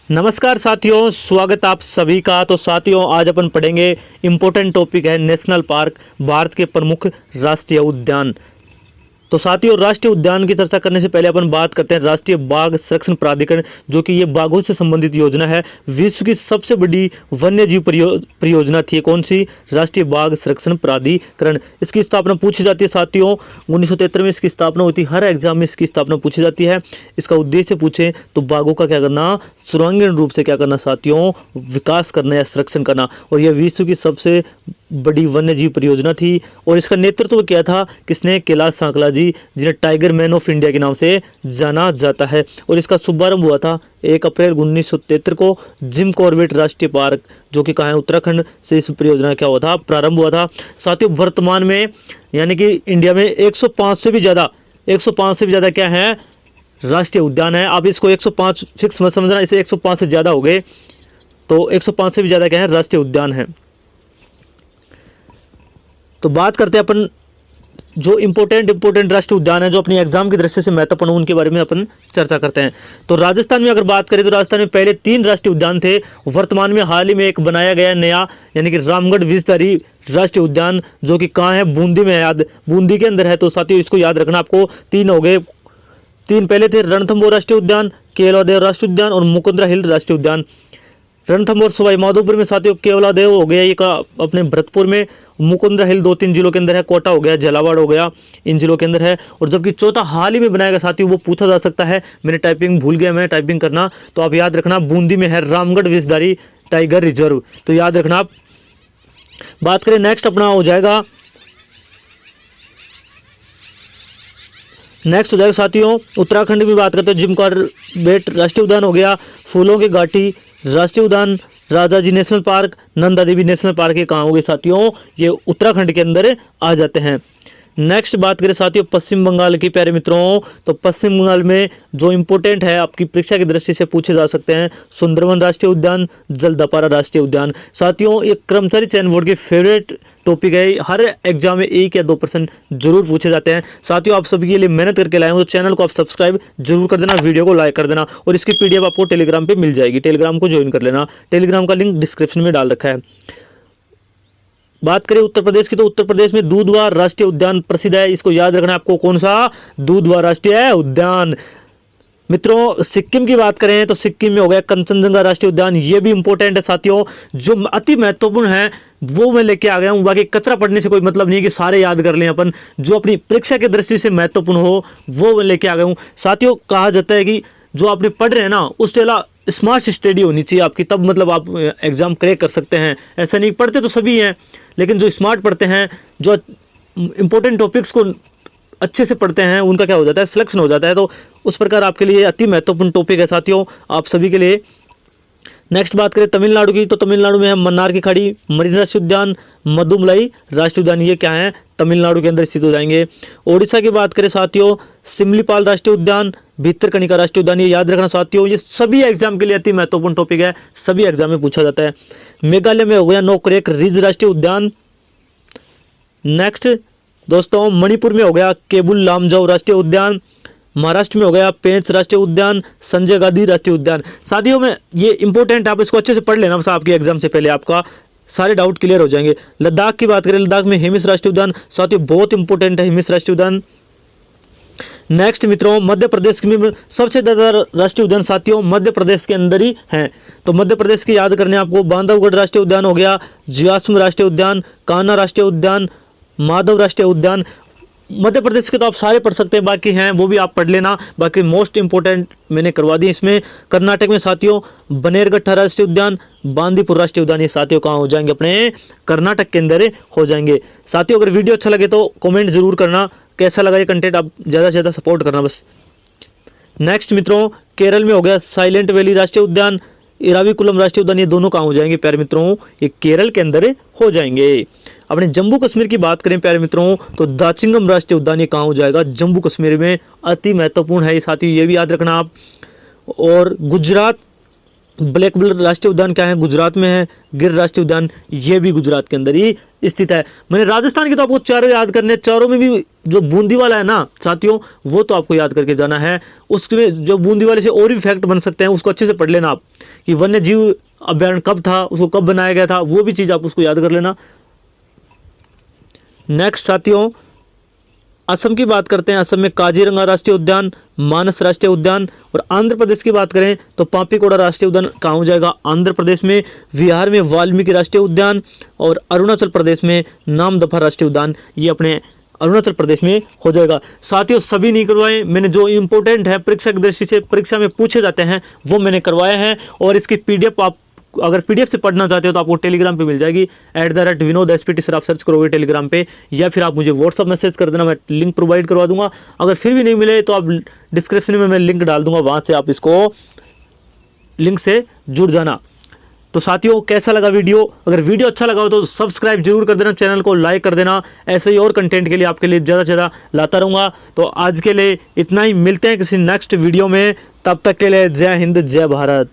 नमस्कार साथियों, स्वागत आप सभी का। तो साथियों, आज अपन पढ़ेंगे इम्पोर्टेंट टॉपिक है नेशनल पार्क, भारत के प्रमुख राष्ट्रीय उद्यान। तो साथियों, राष्ट्रीय उद्यान की चर्चा करने से पहले अपन बात करते हैं राष्ट्रीय बाघ संरक्षण प्राधिकरण, जो कि ये बाघों से संबंधित योजना है। विश्व की सबसे बड़ी वन्य जीव परियोजना थी कौन सी? राष्ट्रीय बाघ संरक्षण प्राधिकरण। इसकी स्थापना पूछी जाती है साथियों 1973 में इसकी स्थापना हुई थी। हर एग्जाम में इसकी स्थापना पूछी जाती है। इसका उद्देश्य पूछे तो बाघों का क्या करना, सर्वांगीण रूप से क्या करना साथियों, विकास करना या संरक्षण करना। और यह विश्व की सबसे बड़ी वन्य जीव परियोजना थी। और इसका नेतृत्व किया था किसने? कैलाश सांकला जी, जिन्हें टाइगर मैन ऑफ इंडिया के नाम से जाना जाता है। और इसका शुभारंभ हुआ था 1 अप्रैल 1973 को जिम कॉर्बेट राष्ट्रीय पार्क, जो कि कहाँ है? उत्तराखंड से इस परियोजना का क्या हुआ था? प्रारंभ हुआ था। साथियों, वर्तमान में यानी कि इंडिया में 105 से भी ज़्यादा क्या है? राष्ट्रीय उद्यान है। आप इसको 105 फिक्स मत समझना, इसे 105 से ज़्यादा हो गए तो 105 से भी ज़्यादा क्या है? राष्ट्रीय उद्यान है। तो बात करते हैं अपन जो इम्पोर्टेंट राष्ट्रीय उद्यान है, जो अपनी एग्जाम की दृष्टि से महत्वपूर्ण, उनके बारे में अपन चर्चा करते हैं। तो राजस्थान में अगर बात करें तो राजस्थान में पहले 3 राष्ट्रीय उद्यान थे। वर्तमान में हाल ही में एक बनाया गया नया, यानी कि रामगढ़ विषधारी राष्ट्रीय उद्यान, जो कि कहाँ है? बूंदी में है, बूंदी के अंदर है। तो साथियों, इसको याद रखना आपको। 3 हो गए। 3 पहले थे रणथंभौर राष्ट्रीय उद्यान, केवलादेव राष्ट्रीय उद्यान और मुकुंदरा हिल राष्ट्रीय उद्यान। रणथंभौर सवाई माधोपुर में साथियों, केवलादेव हो गया ये का अपने भरतपुर में, मुकुंदरा हिल 2-3 जिलों के अंदर है, कोटा हो गया, झालावाड़ हो गया, इन जिलों के अंदर है। और जबकि चौथा हाल ही में बनाया गया साथियों, वो पूछा जा सकता है, मैंने टाइपिंग भूल गया मैं टाइपिंग करना, तो आप याद रखना बूंदी में है रामगढ़ विषधारी टाइगर रिजर्व, तो याद रखना आप। बात करें नेक्स्ट अपना हो जाएगा, नेक्स्ट हो जाएगा साथियों उत्तराखंड की बात करते हैं। जिम कॉर्बेट राष्ट्रीय उद्यान हो गया, फूलों की घाटी राष्ट्रीय उद्यान, Rajaji national park, Nanda Devi national park, ये कहाँ हो गए साथियों? ये उत्तराखंड के अंदर आ जाते हैं। नेक्स्ट बात करें साथियों पश्चिम बंगाल की प्यारे मित्रों, तो पश्चिम बंगाल में जो इंपॉर्टेंट है, आपकी परीक्षा की दृष्टि से पूछे जा सकते हैं, सुंदरवन राष्ट्रीय उद्यान, जलदापारा राष्ट्रीय उद्यान। साथियों, एक कर्मचारी चयन बोर्ड की फेवरेट टॉपिक है, हर एग्जाम में 1 या 2% जरूर पूछे जाते हैं। साथियों, आप सभी के लिए मेहनत करके लाए हूँ, तो चैनल को आप सब्सक्राइब जरूर कर देना, वीडियो को लाइक कर देना, और इसकी पीडीएफ आपको टेलीग्राम पे मिल जाएगी। टेलीग्राम को ज्वाइन कर लेना, टेलीग्राम का लिंक डिस्क्रिप्शन में डाल रखा है। बात करें उत्तर प्रदेश की, तो उत्तर प्रदेश में दूधवा राष्ट्रीय उद्यान प्रसिद्ध है। इसको याद रखना आपको, कौन सा? दूधवा राष्ट्रीय उद्यान। मित्रों, सिक्किम की बात करें तो सिक्किम में हो गया कंचनजंगा राष्ट्रीय उद्यान, ये भी इंपॉर्टेंट है साथियों, जो अति महत्वपूर्ण है वो मैं लेके आ गया हूँ। बाकी कचरा पढ़ने से कोई मतलब नहीं है कि सारे याद कर लें अपन, जो अपनी परीक्षा की दृष्टि से महत्वपूर्ण हो वो मैं लेके आ गया हूँ साथियों। कहा जाता है कि जो आपने पढ़ रहे हैं ना, उससे अलावा स्मार्ट स्टडी होनी चाहिए आपकी, तब मतलब आप एग्जाम क्रैक कर सकते हैं। ऐसा नहीं, पढ़ते तो सभी हैं, लेकिन जो स्मार्ट पढ़ते हैं, जो इंपॉर्टेंट टॉपिक्स को अच्छे से पढ़ते हैं, उनका क्या हो जाता है? सिलेक्शन हो जाता है। तो उस प्रकार आपके लिए अति महत्वपूर्ण टॉपिक है साथियों, आप सभी के लिए। नेक्स्ट बात करें तमिलनाडु की, तो तमिलनाडु में है मन्नार की खाड़ी मरीन राष्ट्रीय उद्यान, मधुमलाई राष्ट्रीय उद्यान, ये क्या है? तमिलनाडु के अंदर स्थित हो जाएंगे। ओडिशा की बात करें साथियों, सिमलीपाल राष्ट्रीय उद्यान, भितरकनिका राष्ट्रीय उद्यान, ये याद रखना साथियों, ये सभी एग्जाम के लिए अति महत्वपूर्ण टॉपिक है, सभी एग्जाम में पूछा जाता है। मेघालय में हो गया नोकरेक रिज राष्ट्रीय उद्यान। नेक्स्ट दोस्तों, मणिपुर में हो गया केबुल लामजाओ राष्ट्रीय उद्यान। महाराष्ट्र में हो गया पेंच राष्ट्रीय उद्यान, संजय गांधी राष्ट्रीय उद्यान। साथियों में ये इंपॉर्टेंट, आप इसको अच्छे से पढ़ लेना, बस आपकी एग्जाम से पहले आपका सारे डाउट क्लियर हो जाएंगे। लद्दाख की बात करें, लद्दाख में हिमिस राष्ट्रीय उद्यान, साथियों बहुत इंपॉर्टेंट है हिमिस राष्ट्रीय उद्यान। नेक्स्ट मित्रों, मध्य प्रदेश में सबसे ज़्यादा राष्ट्रीय उद्यान साथियों मध्य प्रदेश के अंदर ही हैं। तो मध्य प्रदेश की याद करने आपको, बांधवगढ़ राष्ट्रीय उद्यान हो गया, जियासम राष्ट्रीय उद्यान, कान्हा राष्ट्रीय उद्यान, माधव राष्ट्रीय उद्यान। मध्य प्रदेश के तो आप सारे पढ़ सकते हैं, बाकी हैं वो भी आप पढ़ लेना। बाकी मोस्ट इंपोर्टेंट मैंने करवा दी इसमें। कर्नाटक में साथियों बनेरघट्टा राष्ट्रीय उद्यान, बांदीपुर राष्ट्रीय उद्यान, ये साथियों कहाँ हो जाएंगे? अपने कर्नाटक के अंदर हो जाएंगे। साथियों, अगर वीडियो अच्छा लगे तो कमेंट जरूर करना, कैसा लगा ये कंटेंट, आप ज़्यादा से ज़्यादा सपोर्ट करना बस। नेक्स्ट मित्रों, केरल में हो गया साइलेंट वैली राष्ट्रीय उद्यान, इराविकुलम राष्ट्रीय उद्यान, ये दोनों कहाँ हो जाएंगे प्यारे मित्रों? ये केरल के अंदर हो जाएंगे। अपने जम्मू कश्मीर की बात करें प्यारे मित्रों, तो दाचिंगम राष्ट्रीय उद्यान ये कहाँ हो जाएगा? जम्मू कश्मीर में, अति महत्वपूर्ण है ये साथियों, ये भी याद रखना आप। और गुजरात ब्लैक बुल राष्ट्रीय उद्यान क्या है? गुजरात में है। गिर राष्ट्रीय उद्यान, ये भी गुजरात के अंदर ही स्थित है। मैंने राजस्थान की तो आपको चारों याद करने, चारों में भी जो बूंदी वाला है ना साथियों, वो तो आपको याद करके जाना है। उसमें जो बूंदी वाले से और भी फैक्ट बन सकते हैं, उसको अच्छे से पढ़ लेना आप, कि वन्य जीव अभ्यारण्य कब था, उसको कब बनाया गया था, वो भी चीज़ आप उसको याद कर लेना। नेक्स्ट साथियों, असम की बात करते हैं। असम में काजीरंगा राष्ट्रीय उद्यान, मानस राष्ट्रीय उद्यान। और आंध्र प्रदेश की बात करें तो पापीकोड़ा राष्ट्रीय उद्यान कहाँ हो जाएगा, आंध्र प्रदेश में। बिहार में वाल्मीकि राष्ट्रीय उद्यान और अरुणाचल प्रदेश में नामदफा राष्ट्रीय उद्यान, ये अपने अरुणाचल प्रदेश में हो जाएगा। साथियों सभी नहीं करवाए, मैंने जो इंपॉर्टेंट है परीक्षा की दृष्टि से परीक्षा में पूछे जाते हैं वो मैंने करवाए हैं। और इसकी पीडीएफ आप अगर पीडीएफ से पढ़ना चाहते हो तो आपको टेलीग्राम पे मिल जाएगी, @विनोद SPT सर आप सर्च करोगे टेलीग्राम पे, या फिर आप मुझे व्हाट्सअप मैसेज कर देना, मैं लिंक प्रोवाइड करवा दूंगा। अगर फिर भी नहीं मिले तो आप डिस्क्रिप्शन में मैं लिंक डाल दूंगा, वहाँ से आप इसको लिंक से जुड़ जाना। तो साथियों कैसा लगा वीडियो, अगर वीडियो अच्छा लगा हो तो सब्सक्राइब जरूर कर देना, चैनल को लाइक कर देना। ऐसे ही और कंटेंट के लिए आपके लिए ज़्यादा से ज़्यादा लाता रहूँगा। तो आज के लिए इतना ही, मिलते हैं किसी नेक्स्ट वीडियो में, तब तक के लिए जय हिंद जय भारत।